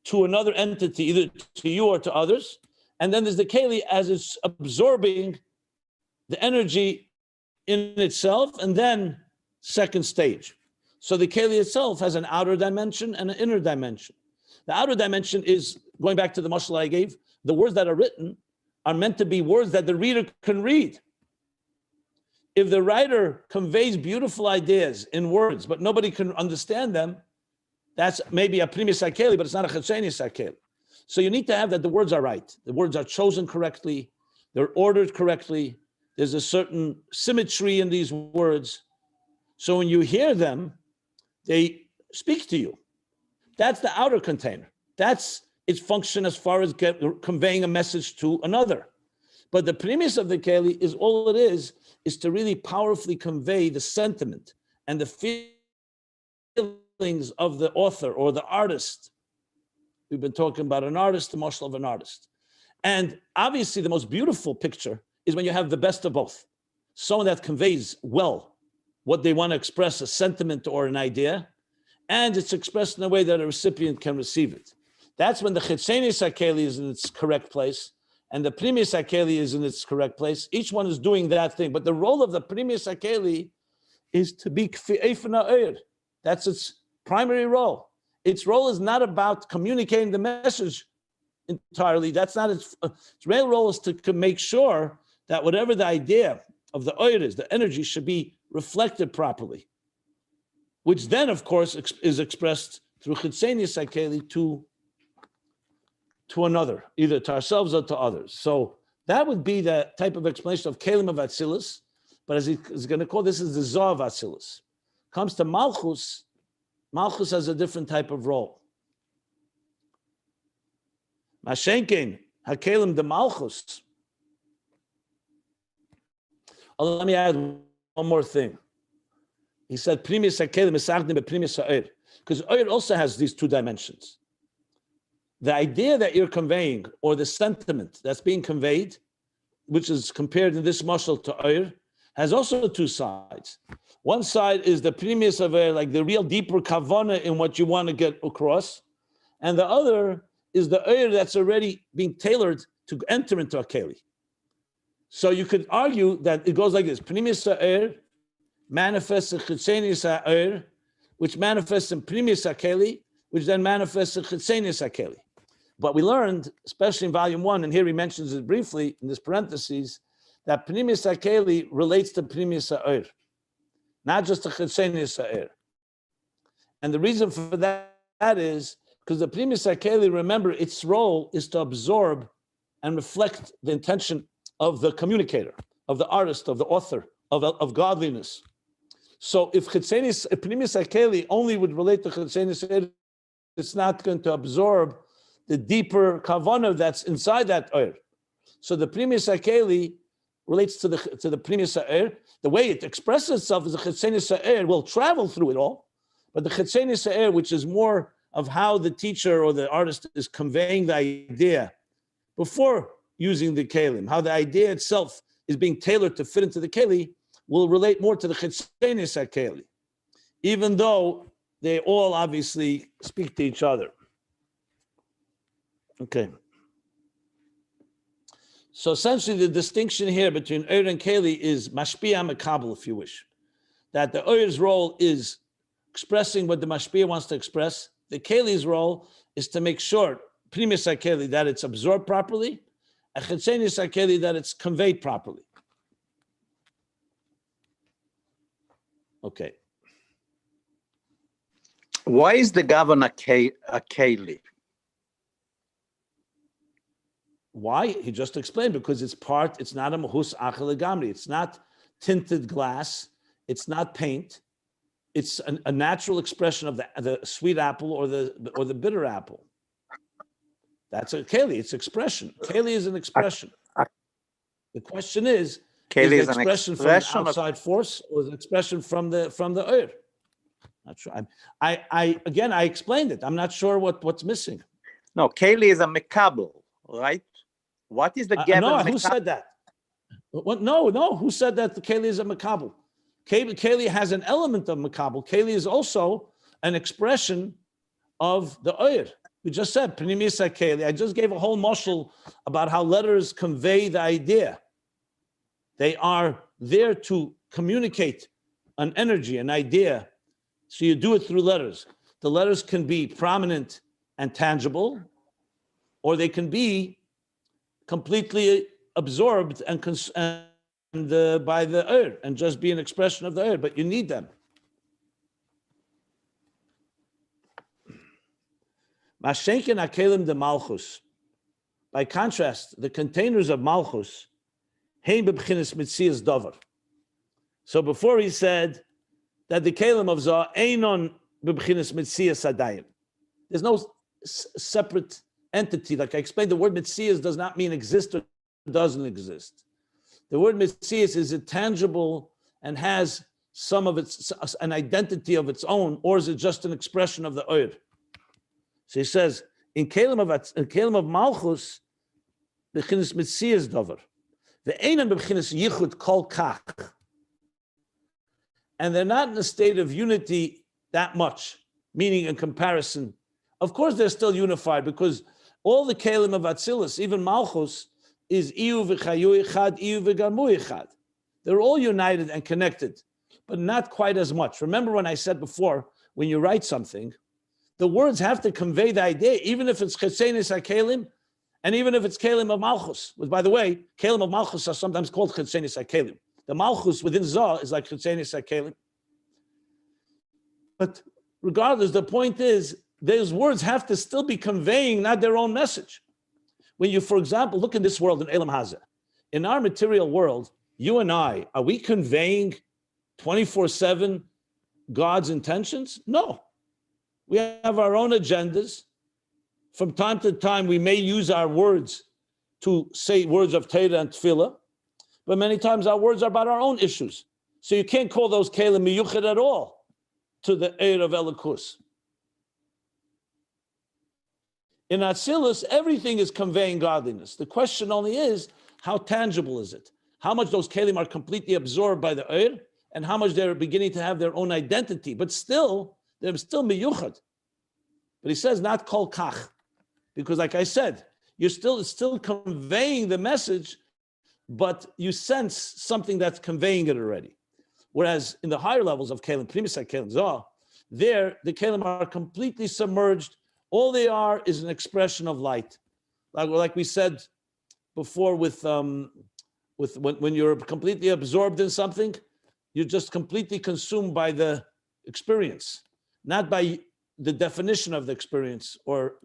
to another entity, either to you or to others. And then there's the keli as it's absorbing the energy in itself, and then second stage. So the keli itself has an outer dimension and an inner dimension. The outer dimension is, going back to the mashal I gave, the words that are written are meant to be words that the reader can read. If the writer conveys beautiful ideas in words, but nobody can understand them, that's maybe a primis hakeli, but it's not a chetzenis hakeli. So you need to have that the words are right. The words are chosen correctly. They're ordered correctly. There's a certain symmetry in these words. So when you hear them, they speak to you. That's the outer container. That's its function as far as conveying a message to another. But the premise of the keli is all it is to really powerfully convey the sentiment and the feelings of the author or the artist. We've been talking about an artist, the mashal of an artist. And obviously the most beautiful picture is when you have the best of both. Someone that conveys well what they want to express, a sentiment or an idea, and it's expressed in a way that a recipient can receive it. That's when the Chitzenis HaKeli is in its correct place, and the Primis HaKeli is in its correct place. Each one is doing that thing. But the role of the Primis HaKeli is to be Kfi'ef Na'ir. That's its primary role. Its role is not about communicating the message entirely. That's not its real role, is to make sure that whatever the idea of the oir is, the energy should be reflected properly, which then, of course, is expressed through Chitzenis HaKeli to another, either to ourselves or to others. So that would be the type of explanation of Kelim of Atzilus, but as he's going to call this is the Zoh of Atzilus. Comes to Malchus, Malchus has a different type of role. Mashenkin, HaKelim de Malchus. Oh, let me add one more thing. He said, Primis HaKelim Mesachdim bePrimis HaOir, because Oir also has these two dimensions. The idea that you're conveying, or the sentiment that's being conveyed, which is compared in this mashal to Oir, has also two sides. One side is the Primis of Oir, like the real deeper kavana in what you want to get across, and the other is the Oir that's already being tailored to enter into a Keli. So you could argue that it goes like this: Primis HaOir manifests in Chitzenis HaOir, which manifests in Primis HaKeli, which then manifests in Chitzenis HaKeli. But we learned, especially in volume 1, and here he mentions it briefly in this parentheses, that Primis HaKeli relates to Primis HaOir, not just to Chitzenis HaOir. And the reason for that is because the Primis HaKeli, remember, its role is to absorb and reflect the intention of the communicator, of the artist, of the author, of godliness. So if Primis HaKeli only would relate to Chitzenis HaOir, it's not going to absorb the deeper kavanah that's inside that oir. So the Primis HaKeli relates to the Primis HaOir. The way it expresses itself is the Chitzenis HaOir will travel through it all, but the Chitzenis HaOir, which is more of how the teacher or the artist is conveying the idea before using the kelim, how the idea itself is being tailored to fit into the keli, will relate more to the Chitzenis HaKeli, even though they all obviously speak to each other. Okay. So essentially the distinction here between Oir and Keli is Mashpia Mekabel, if you wish. That the Oir's role is expressing what the Mashpia wants to express. The Keli's role is to make sure, Primis HaKeli, that it's absorbed properly, and Chitzenis HaKeli, that it's conveyed properly. Okay. Why is the governor a Keli? Why? He just explained, because it's not a mahus achel gamri. It's not tinted glass. It's not paint. It's a natural expression of the sweet apple or the bitter apple. That's a keli. It's expression. Keli is an expression. The question is the expression from the outside force or the expression from the Oir? Not sure. I explained it. I'm not sure what's missing. No, Keli is a mekabel, right? What is the given? No, who said that? What? No. Who said that the Keli is a makabel? Keli has an element of makabel. Keli is also an expression of the Oir. We just said Pnimis HaKeli. I just gave a whole mashal about how letters convey the idea. They are there to communicate an energy, an idea. So you do it through letters. The letters can be prominent and tangible, or they can be completely absorbed and by the Oir and just be an expression of the Oir, but you need them. Mashenkin HaKelim de Malchus. By contrast, the containers of Malchus, hein bebchinas mitzias davar. So before he said that the kelim of Zoh einon bebchinas mitzias adayim. There's no separate entity. Like I explained, the word mitzias does not mean exist or doesn't exist. The word mitzias is intangible and has some of an identity of its own, or is it just an expression of the Oir? So he says, in kelim of Malchus, b'chinas mitzias davar, ve'einan b'chinas yichud kol kach, and they're not in a state of unity that much, meaning in comparison Of course, they're still unified because all the kelim of Atzilus, even Malchus, is iyu v'chayu echad, iyu v'gamu echad. They're all united and connected, but not quite as much. Remember when I said before, when you write something, the words have to convey the idea, even if it's Chetzenis HaKelim, and even if it's Kelim of Malchus. Which, by the way, Kelim of Malchus are sometimes called Chetzenis HaKelim. The Malchus within Zah is like Chetzenis HaKelim. But regardless, the point is, those words have to still be conveying not their own message. When you, for example, look in this world in Elam Hazeh, in our material world, you and I, are we conveying 24/7 God's intentions? No. We have our own agendas. From time to time, we may use our words to say words of Torah and Tefillah, but many times our words are about our own issues. So you can't call those Kelim Miyuchid at all to the Eir of Elikus. In Atzilus, everything is conveying godliness. The question only is, how tangible is it? How much those Kelim are completely absorbed by the Eir, and how much they're beginning to have their own identity, but still, they're still Miyuchid. But he says not kol kach, because like I said, it's still conveying the message, but you sense something that's conveying it already. Whereas in the higher levels of Kelim, Primus HaKelim Zah, there the Kelim are completely submerged. All they are is an expression of light. Like we said before, with when you're completely absorbed in something, you're just completely consumed by the experience, not by the definition of the experience. Or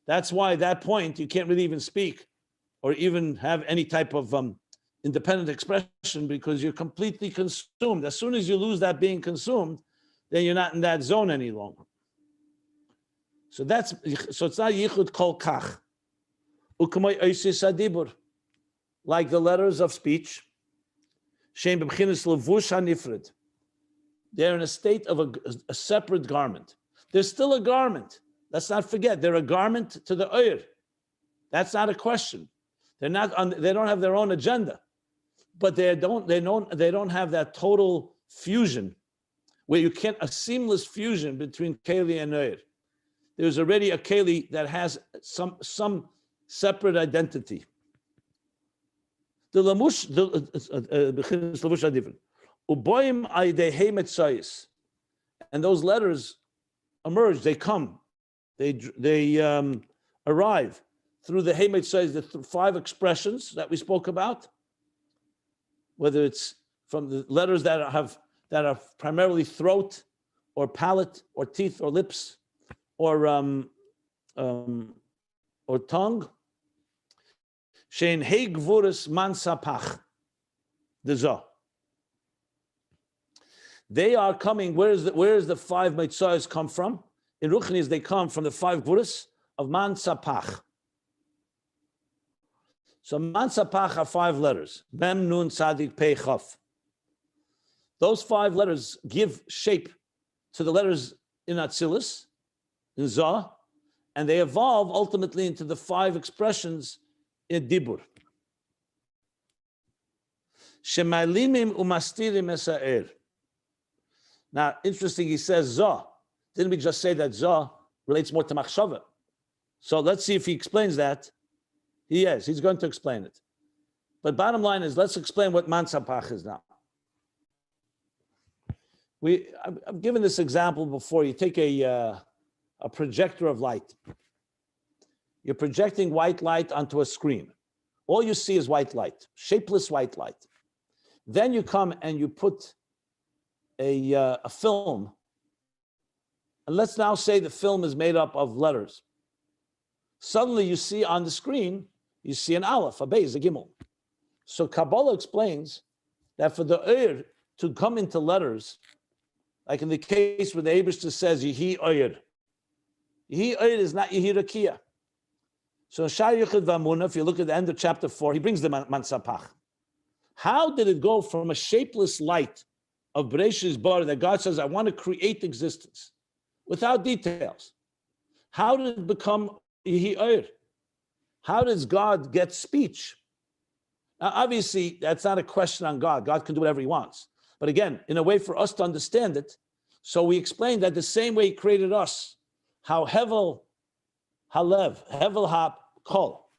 that's why at that point you can't really even speak or even have any type of independent expression, because you're completely consumed. As soon as you lose that being consumed, then you're not in that zone any longer. So it's not yichud kol kach. U'k'may oisis hadibur, like the letters of speech. Shem b'bchinas levush hanifred. They're in a state of a separate garment. They're still a garment. Let's not forget, they're a garment to the Eir. That's not a question. They don't have their own agenda, but they don't have that total fusion where you can't, a seamless fusion between Keli and Eir. There's already a Keli that has some separate identity. The lamush, and those letters emerge. They come. They arrive through the Heimetzayis, the 5 expressions that we spoke about. Whether it's from the letters that are primarily throat, or palate, or teeth, or lips, or tongue. Shein hei gvuras man sapach, the Zoh. They are coming. Where is the 5 mitzvahs come from? In Ruchnis, they come from the 5 gvuras of man sapach. So man sapach are 5 letters. Mem, nun, tzadik, pei, chaf. Those 5 letters give shape to the letters in Atzilus, in Zah, and they evolve ultimately into the 5 expressions in Dibur. Shemalimim umastirim esa'er. Now, interesting, he says Zah. Didn't we just say that Zah relates more to Machshava? So let's see if he explains that. He's going to explain it. But bottom line is, let's explain what Man Sapach is now. I've given this example before. You take a projector of light. You're projecting white light onto a screen. All you see is white light, shapeless white light. Then you come and you put a film, and let's now say the film is made up of letters. Suddenly you see on the screen, you see an Aleph, a Beis, a Gimel. So Kabbalah explains that for the Eir to come into letters, like in the case where the Eibishter says Yehi Eir. Yehi Eir is not Yehi Rakia. So Shar Yichud V'Amunah, if you look at the end of chapter 4, he brings the Man Sapach. How did it go from a shapeless light of Bereshis Bar that God says, I want to create existence, without details? How did it become Yehi Eir? How does God get speech? Now, obviously, that's not a question on God. God can do whatever he wants. But again, in a way for us to understand it, so we explained that the same way he created us how hevel halev, hevel ha kol,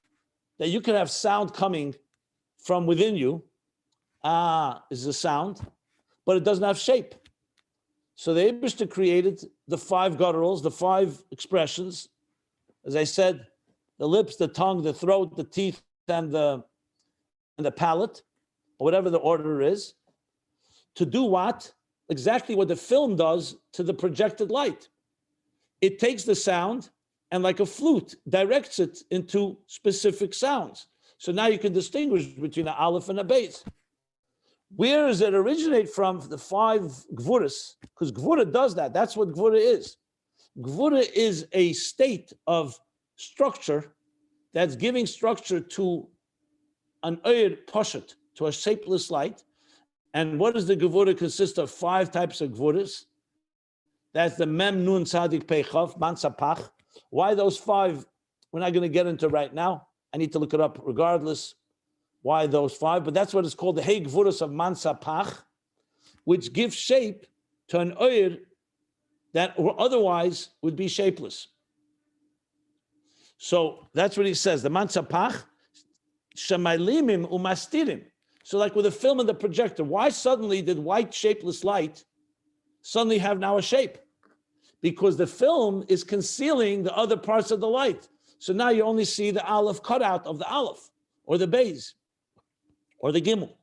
that you can have sound coming from within you, is a sound, but it doesn't have shape. So the Eibishter created the 5 gutturals, the 5 expressions. As I said, the lips, the tongue, the throat, the teeth, and the palate, or whatever the order is, to do what? Exactly what the film does to the projected light. It takes the sound and, like a flute, directs it into specific sounds. So now you can distinguish between an aleph and a beis. Where does it originate from? The 5 gvuras, because gvura does that. That's what gvura is. Gvura is a state of structure that's giving structure to an oyer poshet, to a shapeless light. And what does the gvura consist of? 5 types of gvuras. That's the mem nun tzadik peichav mansapach. Why those 5? We're not going to get into right now. I need to look it up regardless. Why those 5? But that's what is called the hey gvuras of mansapach, which gives shape to an oyer that otherwise would be shapeless. So that's what he says. The mansapach shemalimim umastirim. So like with the film and the projector, why suddenly did white shapeless light suddenly have now a shape? Because the film is concealing the other parts of the light. So now you only see the aleph cutout of the aleph, or the beis, or the gimel.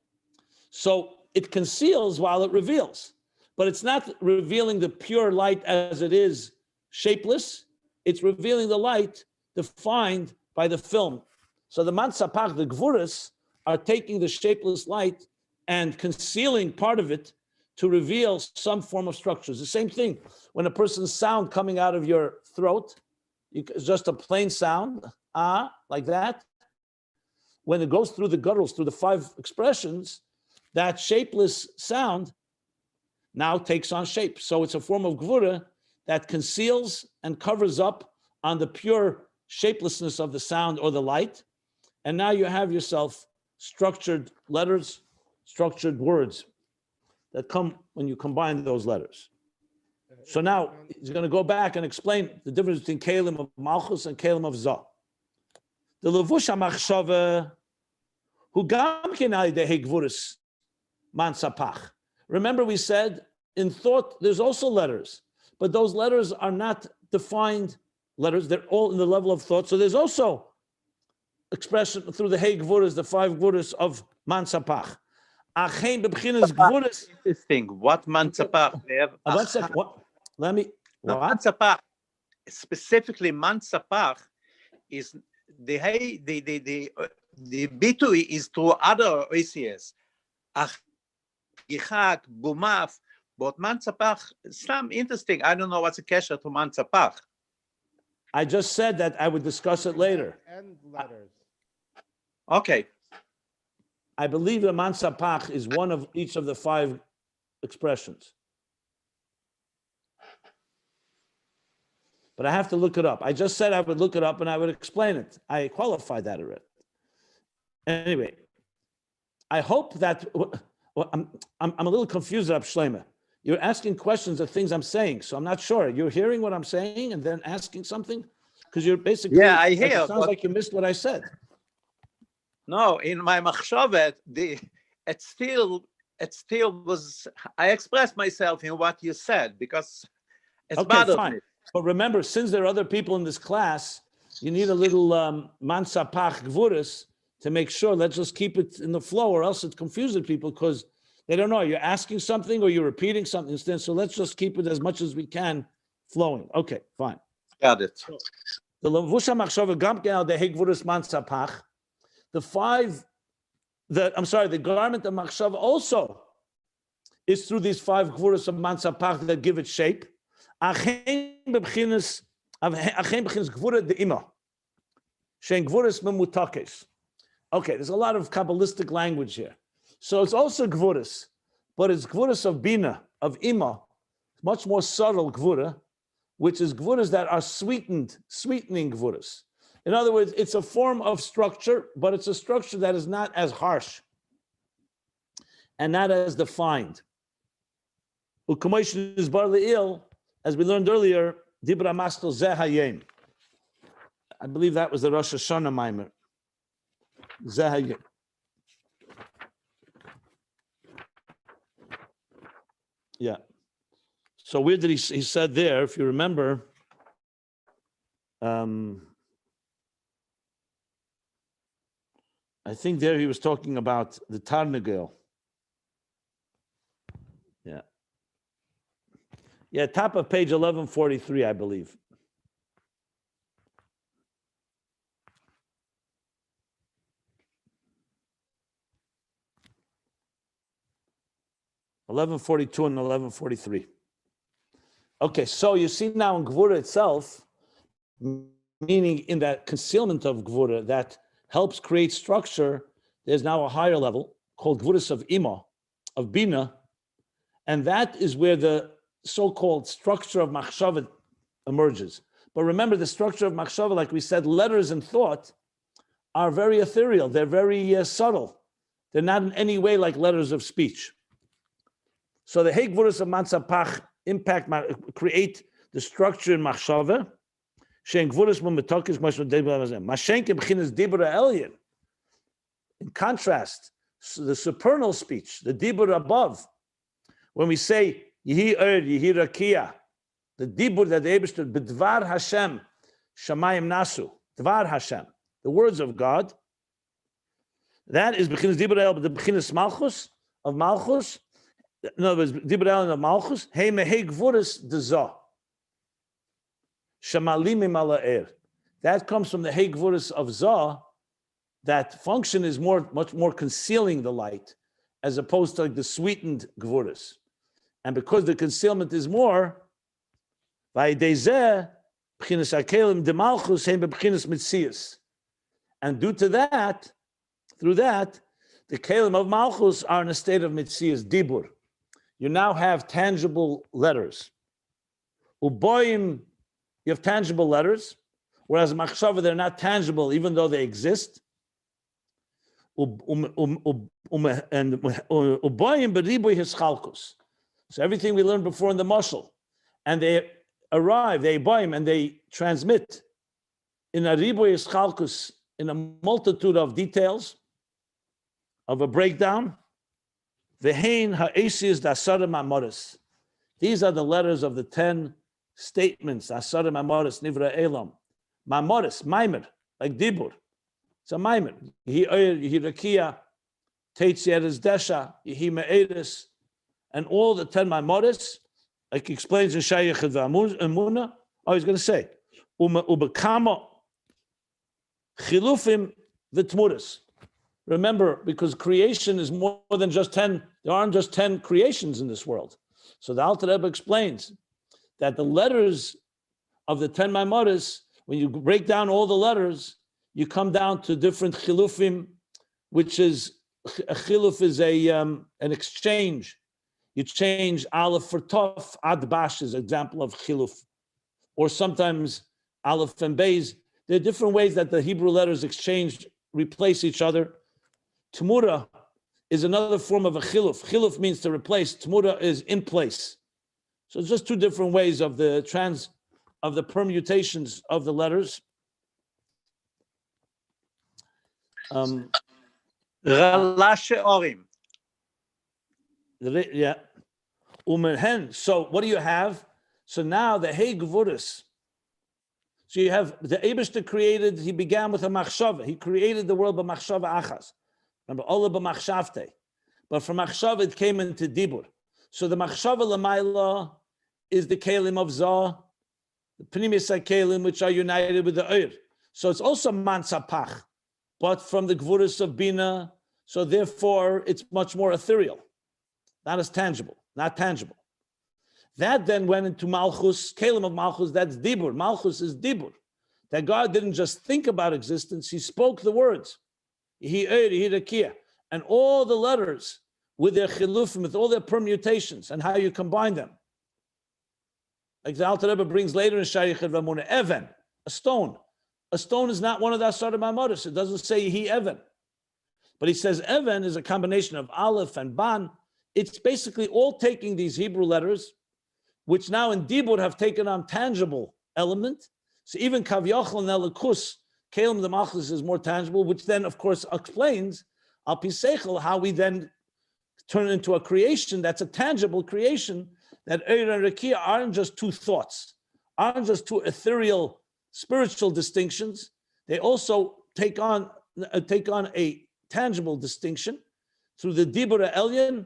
So it conceals while it reveals. But it's not revealing the pure light as it is shapeless. It's revealing the light defined by the film. So the mansapach, the gvuras, are taking the shapeless light and concealing part of it to reveal some form of structure. It's the same thing when a person's sound coming out of your throat, it's just a plain sound, like that. When it goes through the gutturals, through the 5 expressions, that shapeless sound now takes on shape. So it's a form of gvura that conceals and covers up on the pure shapelessness of the sound or the light. And now you have yourself structured letters, structured words that come when you combine those letters. So now he's going to go back and explain the difference between kelim of Malchus and kelim of Zah. The levush hamachshava hu gam kenai de hegvuris mansapach. Remember we said in thought there's also letters, but those letters are not defined letters. They're all in the level of thought. So there's also expression through the hey gvuras, the 5 gvuras of mansapach. Achein bebchinas gvuras. Interesting. What mansapach? One second. Let me. No, What? mansapach, specifically mansapach, is the bitui is to other OCS. Yichak, Bumaf, but mansapach, some interesting. I don't know what's the kesher to mansapach. I just said that I would discuss it later. And letters. Okay. I believe the mansapach is one of each of the 5 expressions. But I have to look it up. I just said I would look it up and I would explain it. I qualified that already. Anyway, I hope that I'm a little confused, Rab Shlomo. You're asking questions of things I'm saying, so I'm not sure. You're hearing what I'm saying and then asking something? Because you're basically, Yeah, I hear. It sounds like you missed what I said. No, in my machshavet, it still was. I expressed myself in what you said because it's Okay, bothered fine. me. But remember, since there are other people in this class, you need a little mansapach gvuras to make sure. Let's just keep it in the flow, or else it confuses people because they don't know. You're asking something or you're repeating something instead. So let's just keep it as much as we can flowing. Okay, fine. Got it. The levusha machshava gam ken al dehei gvuras mansapach. The garment of machshava also is through these 5 gvuras of mansapach that give it shape. Okay, there's a lot of Kabbalistic language here. So it's also gvuras, but it's gvuras of bina, of ima, much more subtle gvura, which is gvuras that are sweetening gvuras. In other words, it's a form of structure, but it's a structure that is not as harsh and not as defined. As we learned earlier, Dibra Maskel Zeh Hayem. I believe that was the Rosh Hashanah Maimer. Zeh Hayem. Yeah. So where did he said there, if you remember, I think there he was talking about the Tarnagel. Yeah. Yeah, top of page 1143, I believe. (1142) and 1143. Okay, so you see now in Gvura itself, meaning in that concealment of Gvura that helps create structure, there's now a higher level called Gvuras of Ima, of Bina, and that is where the so-called structure of Machshavah emerges. But remember, the structure of Machshavah, like we said, letters and thought are very ethereal. They're very subtle. They're not in any way like letters of speech. So the Gvuras of Matzapach create the structure in Machshavah. In contrast, the supernal speech, the dibur above, when we say Yehi Yehi Rakia, the dibur that the Eibishter b'dvar Hashem Shamayim Nasu, Dvar Hashem, the words of God, that is b'chinas dibur el, the b'chinas Malchus of Malchus. In other words, dibur el of Malchus. Hey mehei gvuras dezah. Shamalimim ala'er. That comes from the hey gvuras of Zah. That function is much more concealing the light, as opposed to like the sweetened gvuras. And because the concealment is more, and due to that, through that, the kelim of Malchus are in a state of mitzias, dibur. You now have tangible letters. Uboyim, you have tangible letters, whereas machshava, they're not tangible, even though they exist. So everything we learned before in the mashal, and they arrive, they boim, and they transmit in a riboy eschalkus, in a multitude of details of a breakdown. Vehein ha'esis dasarim amoris. These are the letters of the 10 statements. Dasarim amoris nivra elam. Mamoris, maimer, like dibur. It's a maimer. Yehi oyer, yehi rakia, teitz yeres desha, yehi me'eris, and all the 10 maimoris, like he explains in Shayach V'Amuna. Oh, he's going to say, ubekama chilufim v'tmuras. Remember, because creation is more than just 10, there aren't just 10 creations in this world. So the Alter Rebbe explains that the letters of the 10 maimoris, when you break down all the letters, you come down to different chilufim, which is, a chiluf is an exchange. You change aleph for tov, ad bash is an example of chiluf. Or sometimes aleph and beis. There are different ways that the Hebrew letters exchange, replace each other. Tmura is another form of a chiluf. Chiluf means to replace. Tmura is in place. So it's just two different ways of the permutations of the letters. Ralashe Orim. Yeah. So what do you have? So now the Hey Gvuras. So you have the Eibishter created, he began with a machshava. He created the world by machshava achas. Remember, olah b'machshavte. But from machshava it came into dibur. So the machshava l'mayla is the kelim of Zah, the pnimis kelim which are united with the Oir. So it's also mansapach, but from the Gvuras of Bina. So therefore it's much more ethereal. Not as tangible, not tangible. That then went into Malchus, Kelim of Malchus, that's Dibur. Malchus is Dibur. That God didn't just think about existence, he spoke the words. And all the letters with their chilufim, with all their permutations and how you combine them. Like the Alter Rebbe brings later in Shayach V'Amuna, Even, a stone. A stone is not one of the Asar Ma'amoris. It doesn't say Yehi Even. But he says Even is a combination of Aleph and Ban. It's basically all taking these Hebrew letters which now in Dibur have taken on tangible element. So even Kavyochel and Elikus, Kalim the Malchus is more tangible, which then of course explains Al Pisechel how we then turn it into a creation that's a tangible creation, that Eir and Rekia aren't just two thoughts, aren't just two ethereal spiritual distinctions. They also take on a tangible distinction through the Dibur Elyon,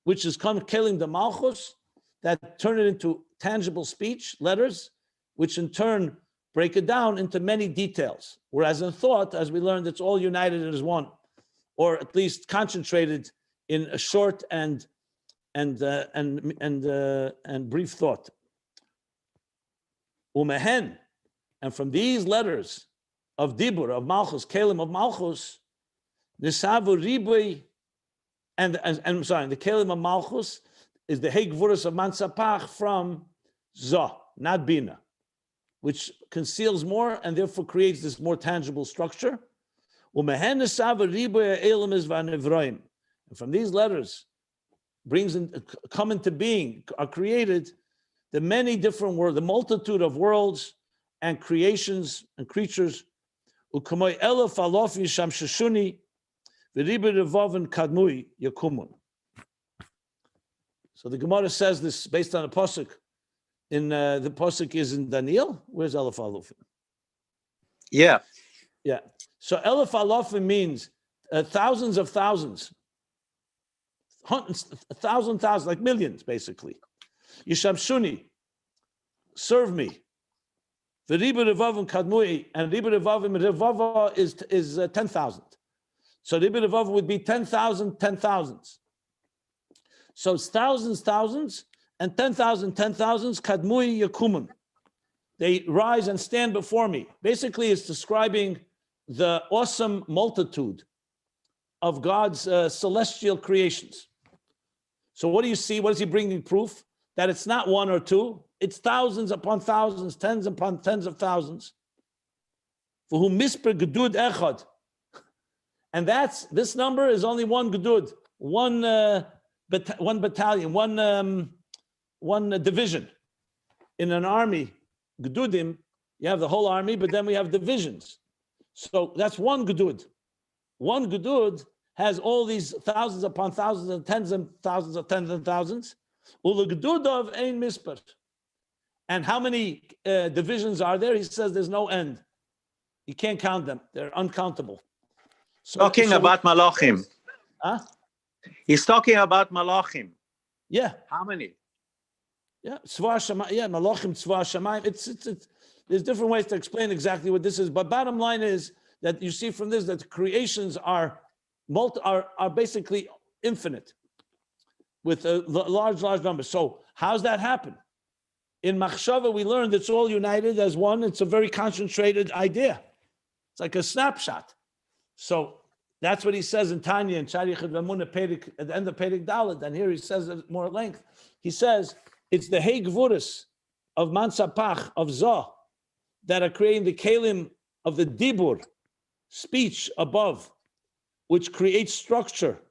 which is Kalim the Malchus, that turn it into tangible speech, letters, which in turn break it down into many details. Whereas in thought, as we learned, it's all united as one, or at least concentrated in a short and brief thought. Umehen, and from these letters of Dibur, of Malchus, Kalim of Malchus, Nisavu Ribui, and I'm sorry, the Kalim of Malchus is the Hegvurus of Mansapach from Zah, not Bina, which conceals more and therefore creates this more tangible structure. And from these letters, come into being, are created the many different worlds, the multitude of worlds and creations and creatures. So the Gemara says this based on a pasuk. The pasuk is in Daniel. Where's Elef Alufim? Yeah. So Elef Alufim means thousands of thousands, hundreds, thousands, like millions, basically. Yishamshuni, serve me. The Riba Revavim Kadmui, and Riba Revavim Revava is 10,000. So Riba Revavim would be 10,000, 10,000s. So it's thousands, and 10,000, 10,000s, Kadmui Yakumun. They rise and stand before me. Basically, it's describing the awesome multitude of God's celestial creations. So what do you see? What is he bringing proof? That it's not one or two, it's thousands upon thousands, tens upon tens of thousands. For whom misper gedud echad. And this number is only one gedud, one battalion, one division. In an army, gedudim, you have the whole army, but then we have divisions. So that's one gedud. One gedud has all these thousands upon thousands and tens of thousands of tens and thousands. Ula gedud of ein misper. And how many divisions are there? He says there's no end. You can't count them. They're uncountable. Talking about Malachim. Huh? He's talking about Malachim. Yeah. How many? Yeah, Tzva Shamayim. Yeah, Malachim Tzva Shamayim. It's there's different ways to explain exactly what this is, but bottom line is that you see from this that the creations are basically infinite, with a large number. So how's that happen? In Machshava, we learned it's all united as one. It's a very concentrated idea. It's like a snapshot. So that's what he says in Tanya and Shari Chedvamuna Perik at the end of Perik Dalet. And here he says it more at length. He says it's the Hegvurus of Mansapach, of Zah, that are creating the Kalim of the Dibur, speech above, which creates structure.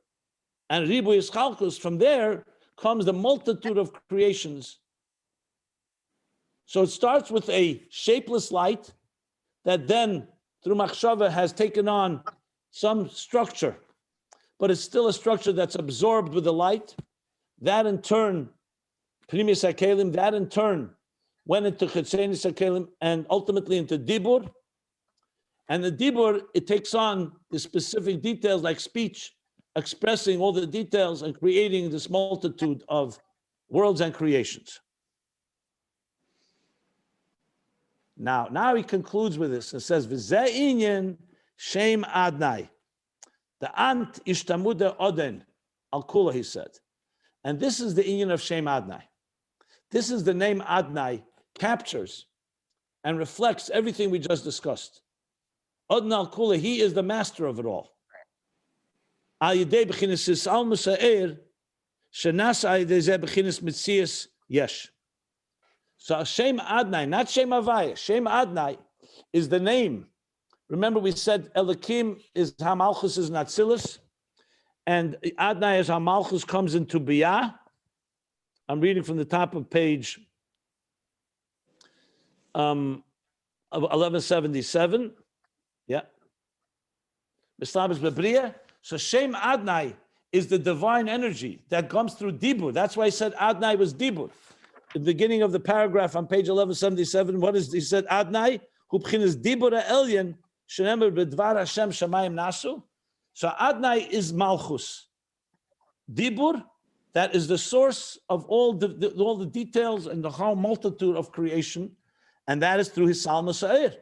And Ribu Yischalkus, from there comes the multitude of creations. So it starts with a shapeless light that then, through Machshava, has taken on some structure, but it's still a structure that's absorbed with the light. That in turn, Primis HaKelim, that in turn went into Chetzenis HaKelim and ultimately into Dibur. And the Dibur, it takes on the specific details like speech, expressing all the details and creating this multitude of worlds and creations. Now he concludes with this and says, V'zeh inyan shem adnai. The ant ishtamuda oden al kula, he said. And this is the inyan of shem adnai. This is the name Adnai captures and reflects everything we just discussed. Odin al kula, he is the master of it all. Al yedei b'chinas sisal musa'er shenas al yedei zeh b'chinas mitzias yesh. So Shem Adnai, not Shem Havaya. Shem Adnai is the name. Remember we said Elokim is how Malchus is in Atzilus, and Adnai is how Malchus comes into Biyah. I'm reading from the top of page of 1177. Yeah. So Shem Adnai is the divine energy that comes through Dibur. That's why he said Adnai was Dibur. In the beginning of the paragraph on page 1177, what is he said? Adnai, hu b'chinas Dibur ha'elyon, shenemer b'dvar Hashem shamayim nasu. So Adnai is Malchus. Dibur, that is the source of all the details and the whole multitude of creation, and that is through his Salma Sa'ir.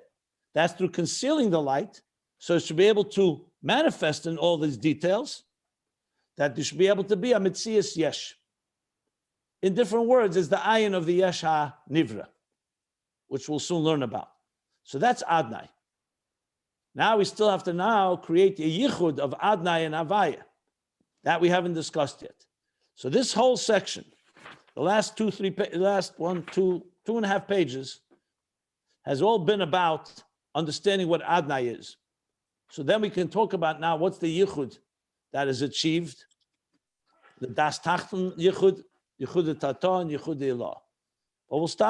That's through concealing the light, so it should be able to manifest in all these details, that there should be able to be a Metzias Yesh. In different words, is the Ayin of the Yesh HaNivra, which we'll soon learn about. So that's Adnai. Now we still have to now create a Yichud of Adnai and Havaya. That we haven't discussed yet. So this whole section, the last 2.5 pages, has all been about understanding what Adnai is. So then we can talk about now what's the Yichud that is achieved, the Das Tachten Yichud, Yichud Tata, and Yichud Ilah. But we'll stop